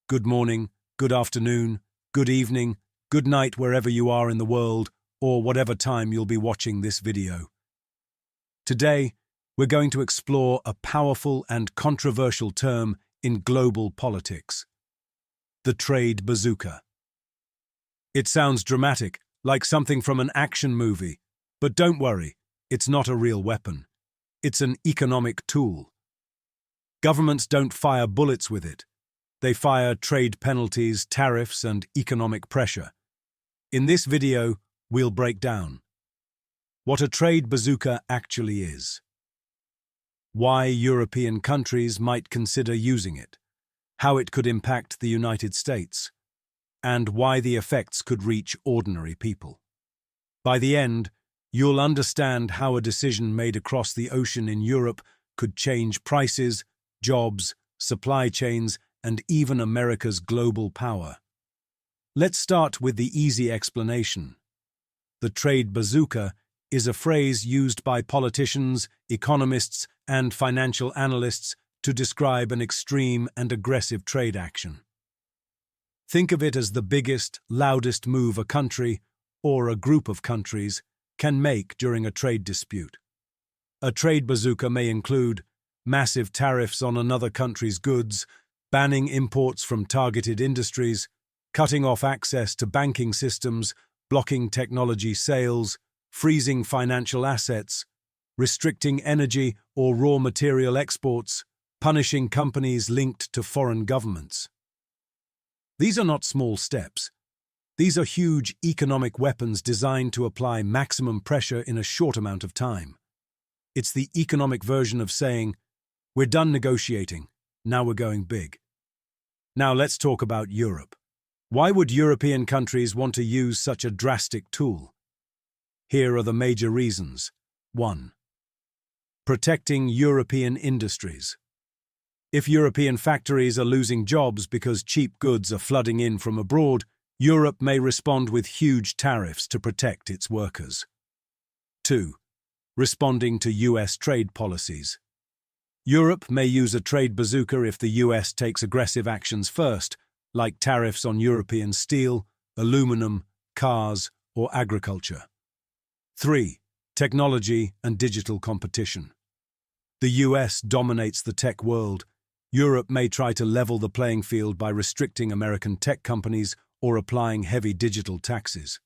good morning, good afternoon, good evening, good night wherever you are in the world, or whatever time you'll be watching this video. Today, we're going to explore a powerful and controversial term in global politics: the trade bazooka. It sounds dramatic, like something from an action movie, but don't worry, it's not a real weapon. It's an economic tool. Governments don't fire bullets with it. They fire trade penalties, tariffs, and economic pressure. In this video, we'll break down what a trade bazooka actually is, why European countries might consider using it, how it could impact the United States, and why the effects could reach ordinary people. By the end, you'll understand how a decision made across the ocean in Europe could change prices, jobs, supply chains, and even America's global power. Let's start with the easy explanation. The trade bazooka is a phrase used by politicians, economists, and financial analysts to describe an extreme and aggressive trade action. Think of it as the biggest, loudest move a country, or a group of countries, can make during a trade dispute. A trade bazooka may include massive tariffs on another country's goods, banning imports from targeted industries, cutting off access to banking systems, blocking technology sales, freezing financial assets, restricting energy or raw material exports, punishing companies linked to foreign governments. These are not small steps. These are huge economic weapons designed to apply maximum pressure in a short amount of time. It's the economic version of saying, "We're done negotiating, now we're going big." Now let's talk about Europe. Why would European countries want to use such a drastic tool? Here are the major reasons. 1. Protecting European industries. If European factories are losing jobs because cheap goods are flooding in from abroad, Europe may respond with huge tariffs to protect its workers. 2. Responding to US trade policies. Europe may use a trade bazooka if the US takes aggressive actions first, like tariffs on European steel, aluminum, cars, or agriculture. 3. Technology and digital competition. The US dominates the tech world. Europe may try to level the playing field by restricting American tech companies or applying heavy digital taxes.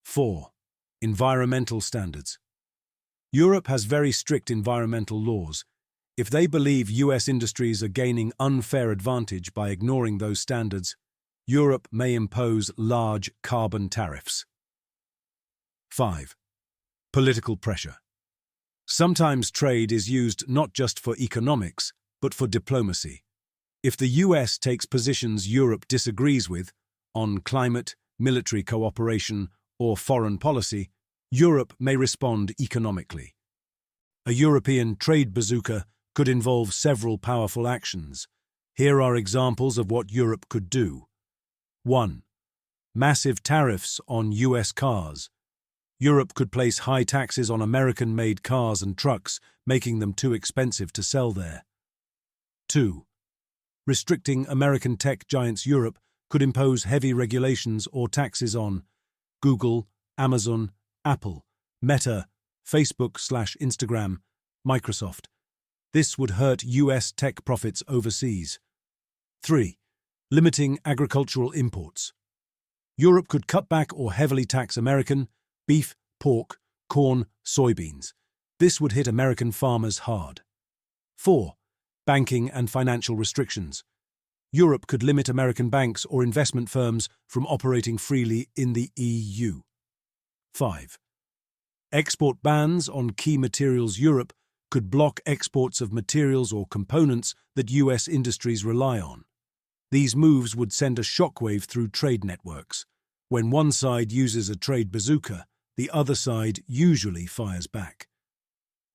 4. Environmental standards. Europe has very strict environmental laws. If they believe US industries are gaining unfair advantage by ignoring those standards, Europe may impose large carbon tariffs. 5. Political pressure. Sometimes trade is used not just for economics, but for diplomacy. If the US takes positions Europe disagrees with, on climate, military cooperation, or foreign policy, Europe may respond economically. A European trade bazooka could involve several powerful actions. Here are examples of what Europe could do. 1. Massive tariffs on US cars. Europe could place high taxes on American-made cars and trucks, making them too expensive to sell there. 2. Restricting American tech giants. Europe could impose heavy regulations or taxes on Google, Amazon, Apple, Meta, Facebook/Instagram, Microsoft. This would hurt US tech profits overseas. 3. Limiting agricultural imports. Europe could cut back or heavily tax American beef, pork, corn, soybeans. This would hit American farmers hard. 4. Banking and financial restrictions. Europe could limit American banks or investment firms from operating freely in the EU. 5. Export bans on key materials. Europe could block exports of materials or components that US industries rely on. These moves would send a shockwave through trade networks. When one side uses a trade bazooka, the other side usually fires back.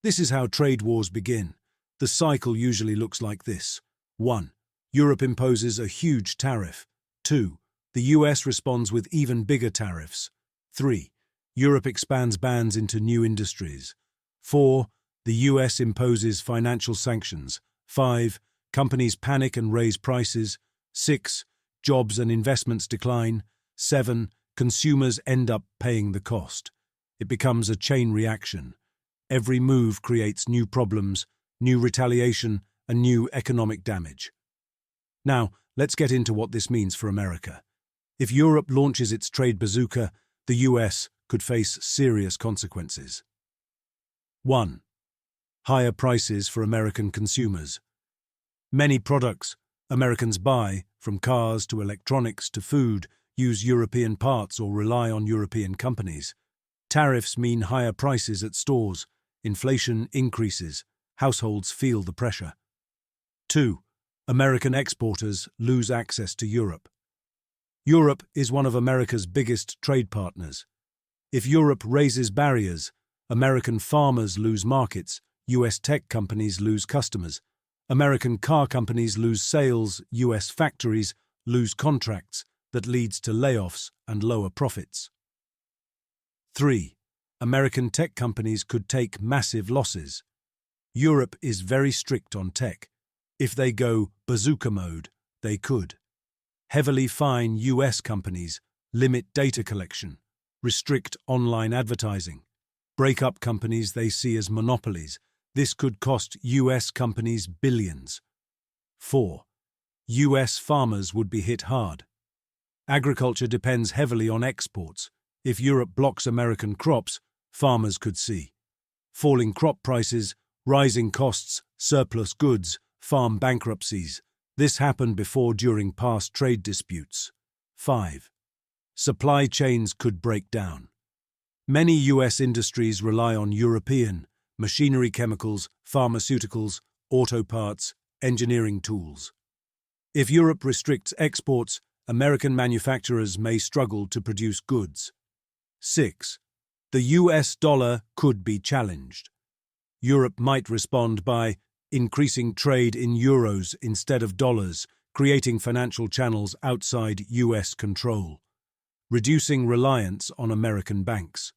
This is how trade wars begin. The cycle usually looks like this. 1. Europe imposes a huge tariff. 2. The US responds with even bigger tariffs. 3. Europe expands bans into new industries. 4. The US imposes financial sanctions. 5. Companies panic and raise prices. 6. jobs and investments decline. 7. Consumers end up paying the cost. It becomes a chain reaction. Every move creates new problems, new retaliation, and new economic damage. Now, let's get into what this means for America. If Europe launches its trade bazooka, the US could face serious consequences. 1. Higher prices for American consumers. Many products Americans buy, from cars to electronics to food, use European parts or rely on European companies. Tariffs mean higher prices at stores. Inflation increases. Households feel the pressure. 2. American exporters lose access to Europe. Europe is one of America's biggest trade partners. If Europe raises barriers, American farmers lose markets, US tech companies lose customers, American car companies lose sales, US factories lose contracts. That leads to layoffs and lower profits. 3. American tech companies could take massive losses. Europe is very strict on tech. If they go bazooka mode, they could heavily fine US companies, limit data collection, restrict online advertising, break up companies they see as monopolies. This could cost US companies billions. 4. US farmers would be hit hard. Agriculture depends heavily on exports. If Europe blocks American crops, farmers could see falling crop prices, rising costs, surplus goods, farm bankruptcies. This happened before during past trade disputes. 5. Supply chains could break down. Many US industries rely on European machinery, chemicals, pharmaceuticals, auto parts, engineering tools. If Europe restricts exports, American manufacturers may struggle to produce goods. 6. The US dollar could be challenged. Europe might respond by increasing trade in euros instead of dollars, creating financial channels outside US control, reducing reliance on American banks.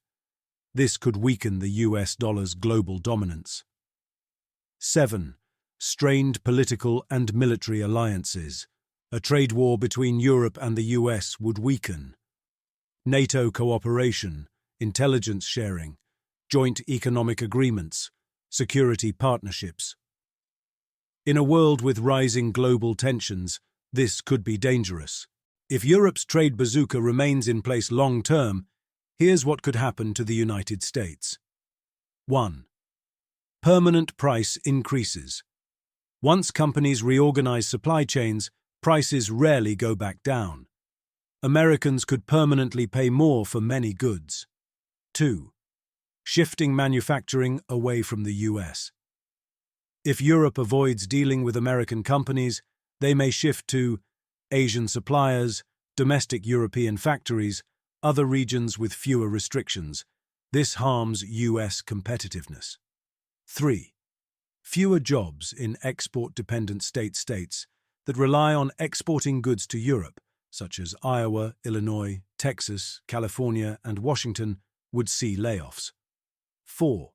This could weaken the US dollar's global dominance. 7. Strained political and military alliances. A trade war between Europe and the US would weaken. NATO cooperation, intelligence sharing, joint economic agreements, security partnerships. In a world with rising global tensions, this could be dangerous. If Europe's trade bazooka remains in place long-term, here's what could happen to the United States. 1. Permanent price increases. Once companies reorganize supply chains, prices rarely go back down. Americans could permanently pay more for many goods. 2. Shifting manufacturing away from the US. If Europe avoids dealing with American companies, they may shift to Asian suppliers, domestic European factories, other regions with fewer restrictions. This harms US competitiveness. 3. Fewer jobs in export-dependent states that rely on exporting goods to Europe, such as Iowa, Illinois, Texas, California, and Washington, would see layoffs. 4.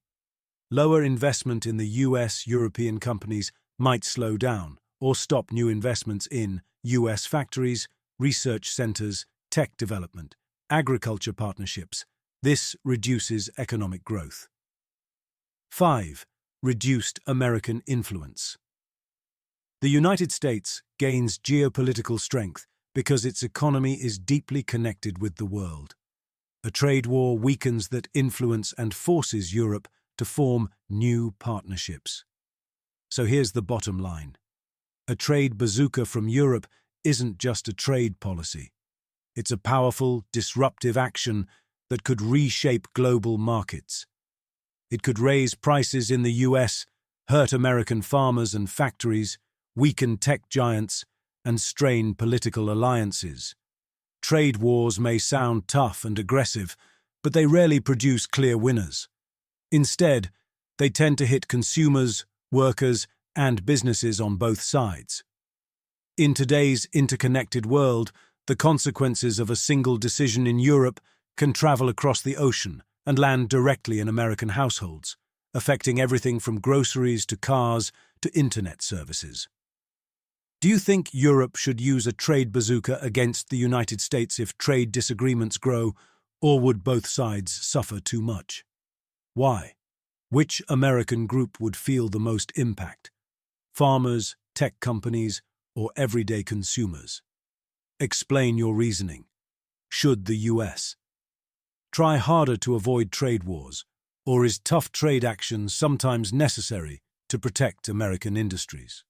Lower investment in the US-European companies might slow down or stop new investments in US factories, research centers, tech development, agriculture partnerships. This reduces economic growth. 5. Reduced American influence. The United States gains geopolitical strength because its economy is deeply connected with the world. A trade war weakens that influence and forces Europe to form new partnerships. So here's the bottom line. A trade bazooka from Europe isn't just a trade policy. It's a powerful, disruptive action that could reshape global markets. It could raise prices in the US, hurt American farmers and factories, weaken tech giants, and strain political alliances. Trade wars may sound tough and aggressive, but they rarely produce clear winners. Instead, they tend to hit consumers, workers, and businesses on both sides. In today's interconnected world, the consequences of a single decision in Europe can travel across the ocean and land directly in American households, affecting everything from groceries to cars to internet services. Do you think Europe should use a trade bazooka against the United States if trade disagreements grow, or would both sides suffer too much? Why? Which American group would feel the most impact? Farmers, tech companies, or everyday consumers? Explain your reasoning. Should the US try harder to avoid trade wars, or is tough trade action sometimes necessary to protect American industries?